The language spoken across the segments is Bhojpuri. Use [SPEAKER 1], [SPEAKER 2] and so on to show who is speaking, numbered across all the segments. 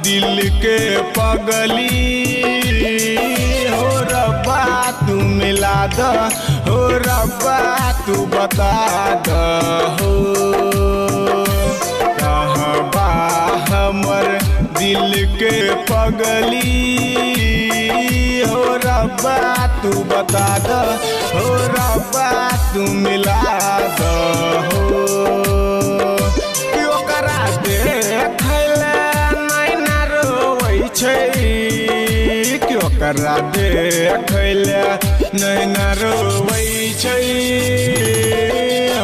[SPEAKER 1] दिल के पगली हो रब्बा तू मिला द हो रब्बा तू बता द हो कहबा हमर दिल के पगली हो रब्बा तू बता द हो रब्बा तू मिला द हो ओकरा देखैले नैना रोवै छै ओकरा देखैले नैना रोवै छै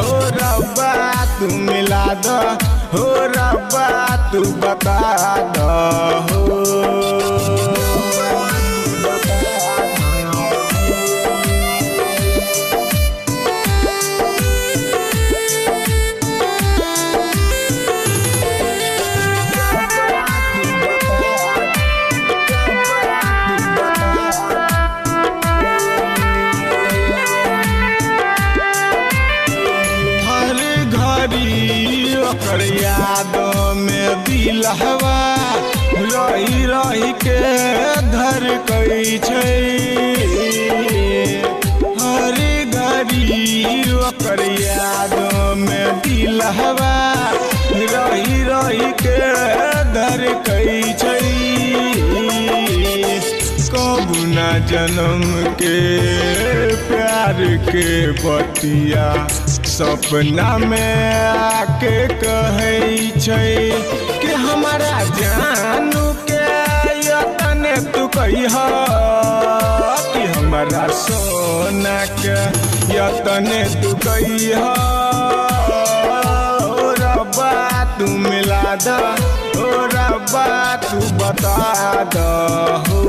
[SPEAKER 1] हो रब्बा तू मिला द हो रब्बा तू बता द हो ओकर याद में दिलहवा रही रही के धड़कै छै हर घड़ी ओकर याद में दिलहवा रही रही के धड़कै छै कबू ना जन्म के प्यार के बतिया सपना में आके कहै छै कि हमारा जानू के यतने तू कहिह कि हमारा सोना के यतने तू कहिह हो रब्बा तू मिला द हो रब्बा तू बता द हो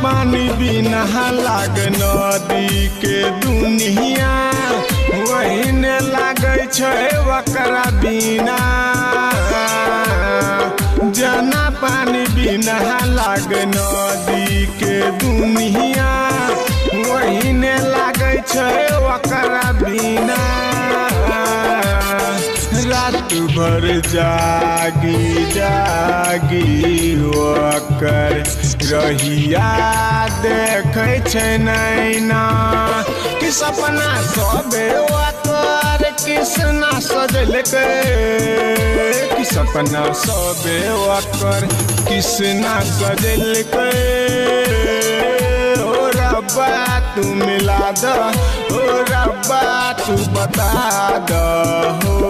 [SPEAKER 1] पानी बिना लाग नदी के दुनिया वही ने लागे छै ओकरा बिना जना पानी बिना लाग नदी के दुनिया वही ने लागे छै ओकरा बिना रात भर जागी जागी ओकर रहिया देखै छै नैना कि सपना सबे ओकर कृष्णा सजलकै कि सपना सबे ओकर कृष्णा सजलकै हो रब्बा तू मिला द हो रब्बा तू बता द हो